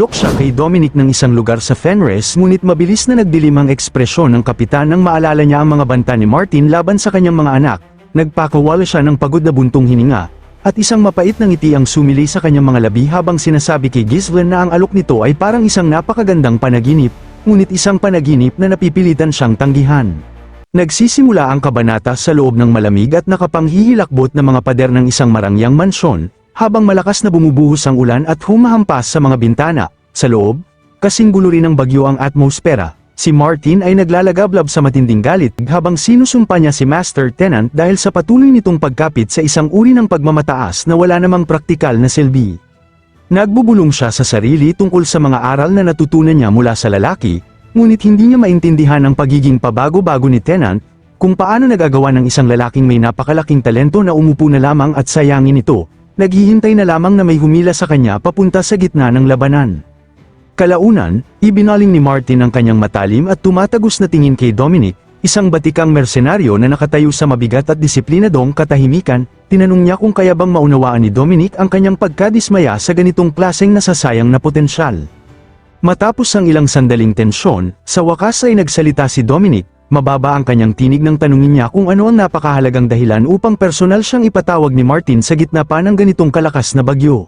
Dok siya kay Dominic ng isang lugar sa Fenris, ngunit mabilis na nagdilim ang ekspresyon ng kapitan nang maalala niya ang mga banta ni Martin laban sa kanyang mga anak. Nagpakawala siya ng pagod na buntong hininga, at isang mapait na ngiti ang sumili sa kanyang mga labi habang sinasabi kay Ghislaine na ang alok nito ay parang isang napakagandang panaginip, ngunit isang panaginip na napipilitan siyang tanggihan. Nagsisimula ang kabanata sa loob ng malamig at nakapanghihilakbot na mga pader ng isang marangyang mansyon, habang malakas na bumubuhos ang ulan at humahampas sa mga bintana. Sa loob, kasing gulo rin ng bagyo ang atmosfera, si Martin ay naglalagablab sa matinding galit habang sinusumpa niya si Master Tenant dahil sa patuloy nitong pagkapit sa isang uri ng pagmamataas na wala namang praktikal na silbi. Nagbubulong siya sa sarili tungkol sa mga aral na natutunan niya mula sa lalaki, ngunit hindi niya maintindihan ang pagiging pabago-bago ni Tenant, kung paano nagagawa ng isang lalaking may napakalaking talento na umupo na lamang at sayangin ito. Naghihintay na lamang na may humila sa kanya papunta sa gitna ng labanan. Kalaunan, ibinaling ni Martin ang kanyang matalim at tumatagos na tingin kay Dominic, isang batikang mersenaryo na nakatayo sa mabigat at disiplinadong katahimikan. Tinanong niya kung kaya bang maunawaan ni Dominic ang kanyang pagkadismaya sa ganitong klaseng nasasayang na potensyal. Matapos ang ilang sandaling tensyon, sa wakas ay nagsalita si Dominic. Mababa ang kanyang tinig nang tanungin niya kung ano ang napakahalagang dahilan upang personal siyang ipatawag ni Martin sa gitna pa ng ganitong kalakas na bagyo.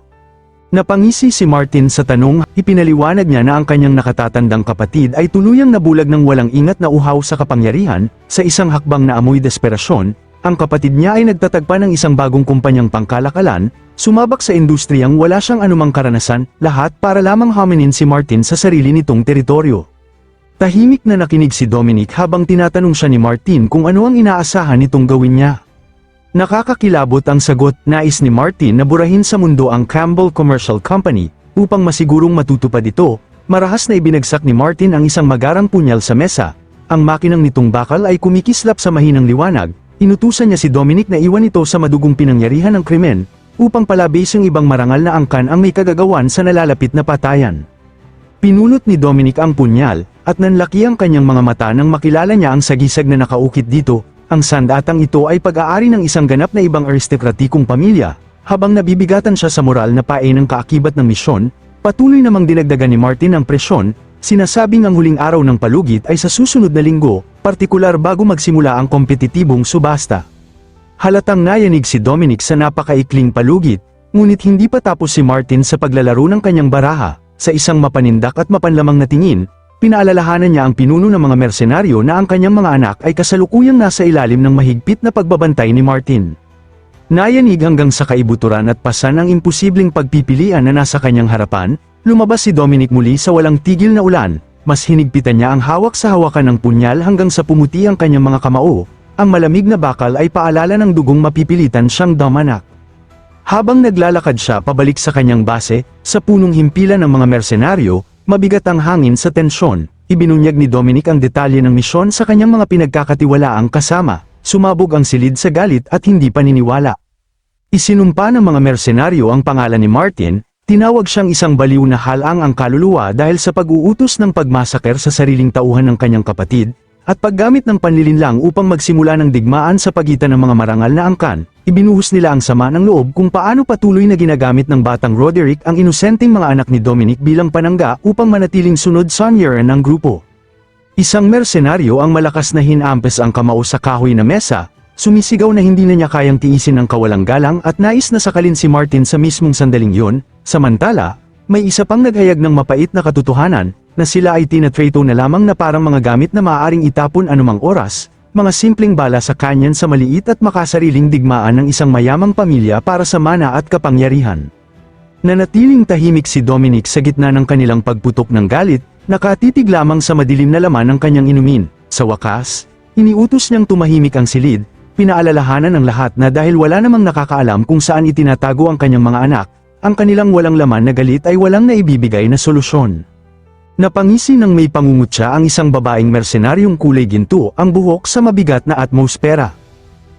Napangisi si Martin sa tanong, ipinaliwanag niya na ang kanyang nakatatandang kapatid ay tuluyang nabulag ng walang ingat na uhaw sa kapangyarihan. Sa isang hakbang na amoy desperasyon, ang kapatid niya ay nagtatagpa ng isang bagong kumpanyang pangkalakalan, sumabak sa industriyang wala siyang anumang karanasan, lahat para lamang haminin si Martin sa sarili nitong teritoryo. Tahimik na nakinig si Dominic habang tinatanong siya ni Martin kung ano ang inaasahan nitong gawin niya. Nakakakilabot ang sagot. Nais ni Martin na burahin sa mundo ang Campbell Commercial Company, upang masigurong matutupad ito. Marahas na ibinagsak ni Martin ang isang magarang punyal sa mesa. Ang makinang nitong bakal ay kumikislap sa mahinang liwanag. Inutusan niya si Dominic na iwan ito sa madugong pinangyarihan ng krimen, upang palabis ang ibang marangal na angkan ang may kagagawan sa nalalapit na patayan. Pinulot ni Dominic ang punyal, at nanlaki ang kanyang mga mata nang makilala niya ang sagisag na nakaukit dito. Ang sandatang ito ay pag-aari ng isang ganap na ibang aristokratikong pamilya. Habang nabibigatan siya sa moral na pae ng kaakibat ng misyon, patuloy namang dinagdagan ni Martin ang presyon, sinasabing ang huling araw ng palugit ay sa susunod na linggo, partikular bago magsimula ang kompetitibong subasta. Halatang nayanig si Dominic sa napakaikling palugit, ngunit hindi pa tapos si Martin sa paglalaro ng kanyang baraha. Sa isang mapanindak at mapanlamang na tingin, pinaalalahanan niya ang pinuno ng mga mersenaryo na ang kanyang mga anak ay kasalukuyang nasa ilalim ng mahigpit na pagbabantay ni Martin. Nayanig hanggang sa kaibuturan at pasan ang imposibleng pagpipilian na nasa kanyang harapan, lumabas si Dominic muli sa walang tigil na ulan, mas hinigpitan niya ang hawak sa hawakan ng punyal hanggang sa pumuti ang kanyang mga kamao. Ang malamig na bakal ay paalala ng dugong mapipilitan siyang damanak. Habang naglalakad siya pabalik sa kanyang base, sa punong himpilan ng mga mersenaryo, mabigat ang hangin sa tensyon. Ibinunyag ni Dominic ang detalye ng misyon sa kanyang mga pinagkakatiwalaang kasama. Sumabog ang silid sa galit at hindi paniniwala. Isinumpa ng mga mersenaryo ang pangalan ni Martin, tinawag siyang isang baliw na halang ang kaluluwa dahil sa pag-uutos ng pagmasaker sa sariling tauhan ng kanyang kapatid, at paggamit ng panlilinlang upang magsimula ng digmaan sa pagitan ng mga marangal na angkan. Ibinuhos nila ang sama ng loob kung paano patuloy na ginagamit ng batang Roderick ang inosenteng mga anak ni Dominic bilang panangga upang manatiling sunod sa anyaran ng grupo. Isang mersenaryo ang malakas na hinampes ang kamao sa kahoy na mesa, sumisigaw na hindi na niya kayang tiisin ang kawalang galang at nais na sakalin si Martin sa mismong sandaling yun. Samantala, may isa pang naghayag ng mapait na katotohanan, na sila ay tinatrato na lamang na parang mga gamit na maaaring itapon anumang oras, mga simpleng bala sa kanyan sa maliit at makasariling digmaan ng isang mayamang pamilya para sa mana at kapangyarihan. Nanatiling tahimik si Dominic sa gitna ng kanilang pagputok ng galit, nakatitig lamang sa madilim na laman ng kanyang inumin. Sa wakas, iniutos niyang tumahimik ang silid, pinaalalahanan ng lahat na dahil wala namang nakakaalam kung saan itinatago ang kanyang mga anak, ang kanilang walang laman na galit ay walang naibibigay na solusyon. Napangisi ng may pangungutya ang isang babaeng mersenaryong kulay ginto ang buhok sa mabigat na atmosfera.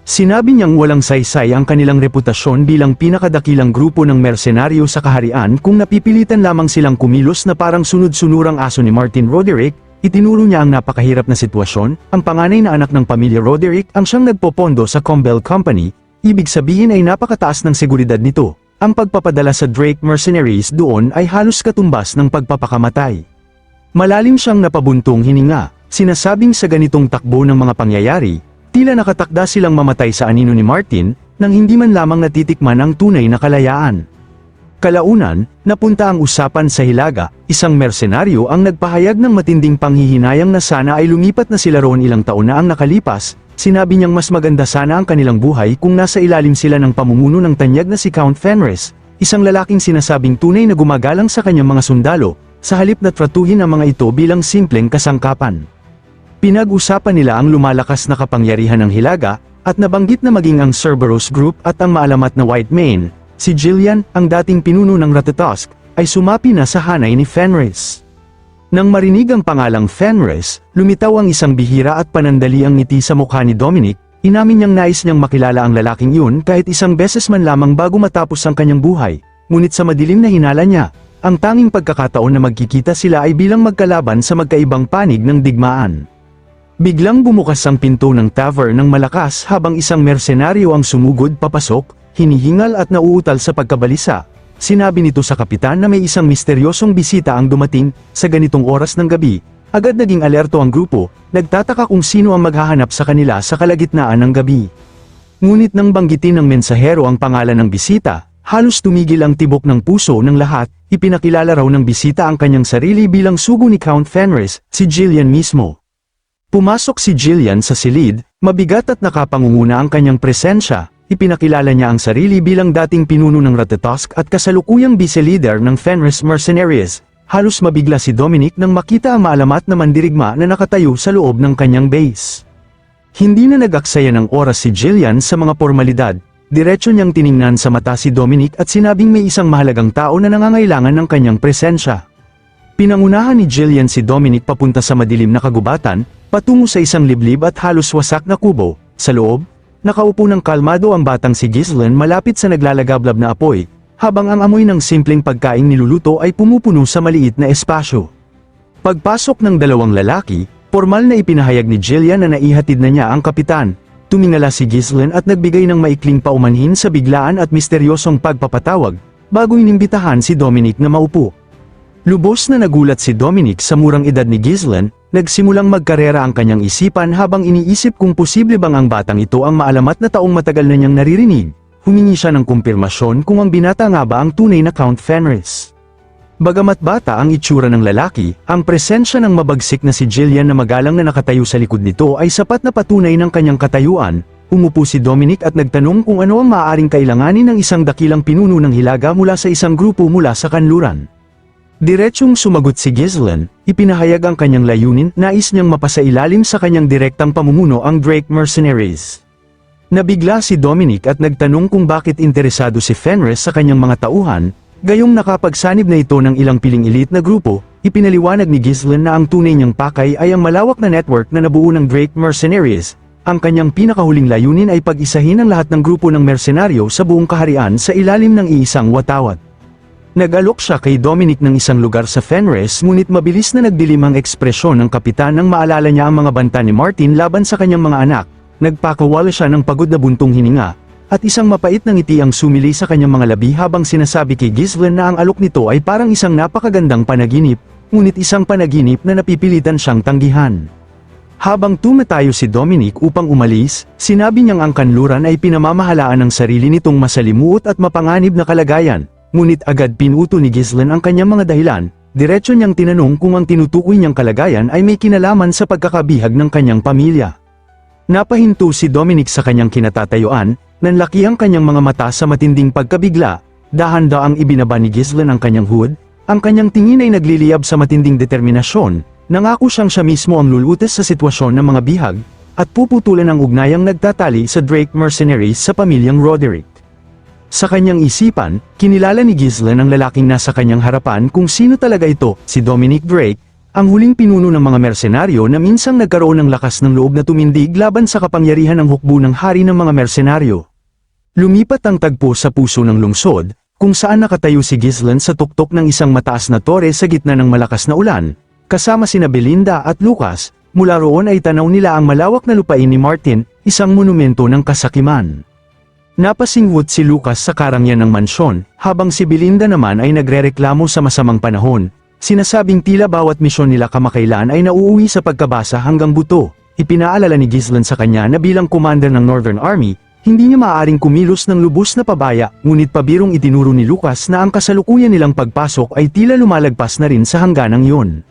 Sinabi niyang walang saysay ang kanilang reputasyon bilang pinakadakilang grupo ng mersenaryo sa kaharian kung napipilitan lamang silang kumilos na parang sunod-sunurang aso ni Martin Roderick. Itinuro niya ang napakahirap na sitwasyon. Ang panganay na anak ng pamilya Roderick ang siyang nagpopondo sa Campbell Company, ibig sabihin ay napakataas ng seguridad nito. ang pagpapadala sa Drake mercenaries doon ay halos katumbas ng pagpapakamatay. Malalim siyang napabuntong hininga, sinasabing sa ganitong takbo ng mga pangyayari, tila nakatakda silang mamatay sa anino ni Martin, nang hindi man lamang natitikman ang tunay na kalayaan. Kalaunan, napunta ang usapan sa Hilaga, isang mersenaryo ang nagpahayag ng matinding panghihinayang na sana ay lumipat na sila roon ilang taon na ang nakalipas. Sinabi niyang mas maganda sana ang kanilang buhay kung nasa ilalim sila ng pamumuno ng tanyag na si Count Fenris, isang lalaking sinasabing tunay na gumagalang sa kanyang mga sundalo, sa halip na tratuhin ang mga ito bilang simpleng kasangkapan. Pinag-usapan nila ang lumalakas na kapangyarihan ng Hilaga, at nabanggit na maging ang Cerberus Group at ang maalamat na White Mane. Si Jillian, ang dating pinuno ng Ratatosk, ay sumapi na sa hanay ni Fenris. Nang marinig ang pangalang Fenris, lumitaw ang isang bihira at panandali ang ngiti sa mukha ni Dominic. Inamin niyang nais niyang makilala ang lalaking yun kahit isang beses man lamang bago matapos ang kanyang buhay, ngunit sa madilim na hinala niya, ang tanging pagkakataon na magkikita sila ay bilang magkalaban sa magkaibang panig ng digmaan. Biglang bumukas ang pinto ng tavern ng malakas habang isang mersenaryo ang sumugod papasok, hinihingal at nauutal sa pagkabalisa. Sinabi nito sa kapitan na may isang misteryosong bisita ang dumating. Sa ganitong oras ng gabi, agad naging alerto ang grupo, nagtataka kung sino ang maghahanap sa kanila sa kalagitnaan ng gabi. Ngunit nang banggitin ng mensahero ang pangalan ng bisita, halos tumigil ang tibok ng puso ng lahat. Ipinakilala raw ng bisita ang kanyang sarili bilang sugo ni Count Fenris, si Jillian mismo. Pumasok si Jillian sa silid, mabigat at nakapangunguna ang kanyang presensya. Ipinakilala niya ang sarili bilang dating pinuno ng Ratatosk at kasalukuyang vice-leader ng Fenris Mercenaries. Halos mabigla si Dominic nang makita ang maalamat na mandirigma na nakatayo sa loob ng kanyang base. Hindi na nag-aksaya ng oras si Jillian sa mga formalidad. Diretso niyang tiningnan sa mata si Dominic at sinabing may isang mahalagang tao na nangangailangan ng kanyang presensya. Pinangunahan ni Jillian si Dominic papunta sa madilim na kagubatan, patungo sa isang liblib at halos wasak na kubo. Sa loob, nakaupo ng kalmado ang batang si Ghislaine malapit sa naglalagablab na apoy, habang ang amoy ng simpleng pagkaing niluluto ay pumupuno sa maliit na espasyo. Pagpasok ng dalawang lalaki, formal na ipinahayag ni Jillian na naihatid na niya ang kapitan. Tumingala si Ghislaine at nagbigay ng maikling paumanhin sa biglaan at misteryosong pagpapatawag, bago inimbitahan si Dominic na maupo. Lubos na nagulat si Dominic sa murang edad ni Ghislaine. Nagsimulang magkarera ang kanyang isipan habang iniisip kung posible bang ang batang ito ang maalamat na taong matagal na niyang naririnig. Humingi siya ng kumpirmasyon kung ang binata nga ba ang tunay na Count Fenris. Bagamat bata ang itsura ng lalaki, ang presensya ng mabagsik na si Jillian na magalang na nakatayo sa likod nito ay sapat na patunay ng kanyang katayuan. Umupo si Dominic at nagtanong kung ano ang maaaring kailanganin ng isang dakilang pinuno ng Hilaga mula sa isang grupo mula sa kanluran. Diretsyong sumagot si Ghislaine, ipinahayag ang kanyang layunin, nais niyang mapasailalim sa kanyang direktang pamumuno ang Drake Mercenaries. Nabigla si Dominic at nagtanong kung bakit interesado si Fenris sa kanyang mga tauhan, gayong nakapagsanib na ito ng ilang piling elite na grupo. Ipinaliwanag ni Ghislaine na ang tunay niyang pakay ay ang malawak na network na nabuo ng Drake Mercenaries. Ang kanyang pinakahuling layunin ay pag-isahin ang lahat ng grupo ng mersenaryo sa buong kaharian sa ilalim ng iisang watawat. Nag-alok siya kay Dominic ng isang lugar sa Fenris, ngunit mabilis na nagdilim ang ekspresyon ng kapitan nang maalala niya ang mga banta ni Martin laban sa kanyang mga anak. Nagpakawala siya ng pagod na buntong hininga, at isang mapait na ngiti ang sumili sa kanyang mga labi habang sinasabi kay Ghislaine na ang alok nito ay parang isang napakagandang panaginip, ngunit isang panaginip na napipilitan siyang tanggihan. Habang tumatayo si Dominic upang umalis, sinabi niyang ang kanluran ay pinamamahalaan ng sarili nitong masalimuot at mapanganib na kalagayan. Ngunit agad pinuto ni Ghislaine ang kanyang mga dahilan. Diretso niyang tinanong kung ang tinutukoy niyang kalagayan ay may kinalaman sa pagkakabihag ng kanyang pamilya. Napahinto si Dominic sa kanyang kinatatayuan, nanlaki ang kanyang mga mata sa matinding pagkabigla. Dahan-daang ibinaba ni Ghislaine ang kanyang hood, ang kanyang tingin ay nagliliyab sa matinding determinasyon. Nangako siyang siya mismo ang lulutas sa sitwasyon ng mga bihag, at puputulan ang ugnayang nagtatali sa Drake Mercenaries sa pamilyang Roderick. Sa kanyang isipan, kinilala ni Ghislaine ang lalaking nasa kanyang harapan kung sino talaga ito, si Dominic Drake, ang huling pinuno ng mga mersenaryo na minsang nagkaroon ng lakas ng loob na tumindig laban sa kapangyarihan ng hukbo ng hari ng mga mersenaryo. Lumipat ang tagpo sa puso ng lungsod, kung saan nakatayo si Ghislaine sa tuktok ng isang mataas na tore sa gitna ng malakas na ulan, kasama sina Belinda at Lucas. Mula roon ay tanaw nila ang malawak na lupain ni Martin, isang monumento ng kasakiman. Napasingwot si Lucas sa karangyan ng mansyon, habang si Belinda naman ay nagrereklamo sa masamang panahon. Sinasabing tila bawat misyon nila kamakailan ay nauuwi sa pagkabasa hanggang buto. Ipinaalala ni Ghislaine sa kanya na bilang commander ng Northern Army, hindi niya maaaring kumilos ng lubos na pabaya, ngunit pabirong itinuro ni Lucas na ang kasalukuyan nilang pagpasok ay tila lumalagpas na rin sa hangganang yun.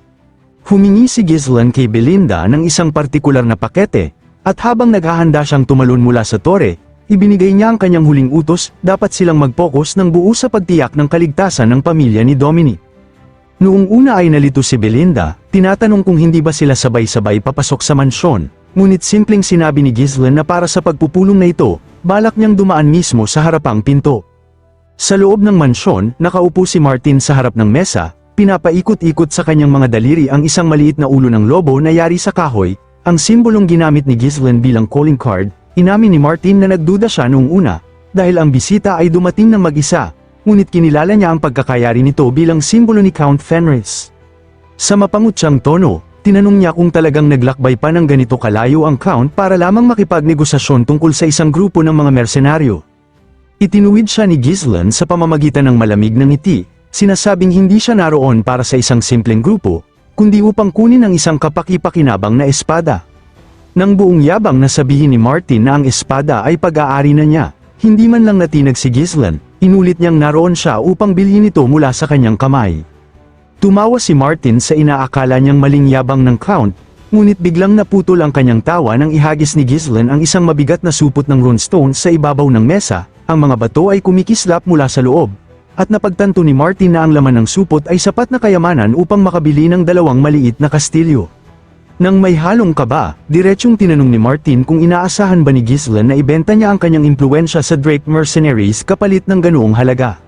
Humingi si Ghislaine kay Belinda ng isang partikular na pakete, at habang naghahanda siyang tumalon mula sa tore, ibinigay niya ang kanyang huling utos, dapat silang mag-focus ng buo sa pagtiyak ng kaligtasan ng pamilya ni Dominic. Noong una ay nalito si Belinda, tinatanong kung hindi ba sila sabay-sabay papasok sa mansyon, ngunit simpleng sinabi ni Ghislaine na para sa pagpupulong na ito, balak niyang dumaan mismo sa harapang pinto. Sa loob ng mansyon, nakaupo si Martin sa harap ng mesa, pinapaikot-ikot sa kanyang mga daliri ang isang maliit na ulo ng lobo na yari sa kahoy, ang simbolong ginamit ni Ghislaine bilang calling card. Inamin ni Martin na nagduda siya noong una, dahil ang bisita ay dumating ng mag-isa, ngunit kinilala niya ang pagkakayari nito bilang simbolo ni Count Fenris. Sa mapangutsang tono, tinanong niya kung talagang naglakbay pa ng ganito kalayo ang Count para lamang makipagnegosasyon tungkol sa isang grupo ng mga mersenaryo. Itinuwid siya ni Ghislaine sa pamamagitan ng malamig na ngiti, sinasabing hindi siya naroon para sa isang simpleng grupo, kundi upang kunin ang isang kapaki-pakinabang na espada. Nang buong yabang na sabihin ni Martin na ang espada ay pag-aari na niya, hindi man lang natinag si Ghislaine, inulit niyang naroon siya upang bilhin ito mula sa kanyang kamay. Tumawa si Martin sa inaakala niyang maling yabang ng Count, ngunit biglang naputol ang kanyang tawa nang ihagis ni Ghislaine ang isang mabigat na supot ng runestone sa ibabaw ng mesa, ang mga bato ay kumikislap mula sa loob, at napagtanto ni Martin na ang laman ng supot ay sapat na kayamanan upang makabili ng 2 maliit na kastilyo. Nang may halong kaba, diretsyong tinanong ni Martin kung inaasahan ba ni Ghislaine na ibenta niya ang kanyang impluwensya sa Drake Mercenaries kapalit ng ganoong halaga.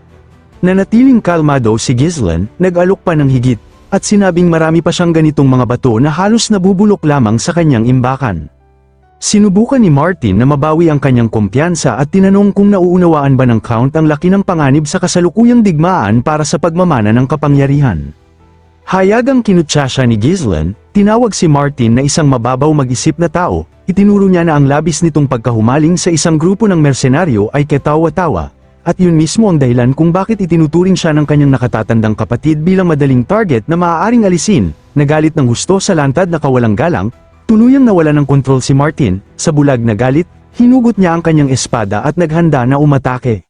Nanatiling kalmado si Ghislaine, nag-alok pa ng higit, at sinabing marami pa siyang ganitong mga bato na halos nabubulok lamang sa kanyang imbakan. Sinubukan ni Martin na mabawi ang kanyang kumpiyansa at tinanong kung nauunawaan ba ng Count ang laki ng panganib sa kasalukuyang digmaan para sa pagmamana ng kapangyarihan. Hayagang kinutya siya ni Ghislaine, tinawag si Martin na isang mababaw mag-isip na tao, itinuro niya na ang labis nitong pagkahumaling sa isang grupo ng mersenaryo ay ketawa-tawa, at yun mismo ang dahilan kung bakit itinuturing siya ng kanyang nakatatandang kapatid bilang madaling target na maaaring alisin. Nagalit ng husto sa lantad na kawalang galang, tuluyang nawala ng kontrol si Martin, sa bulag na galit, hinugot niya ang kanyang espada at naghanda na umatake.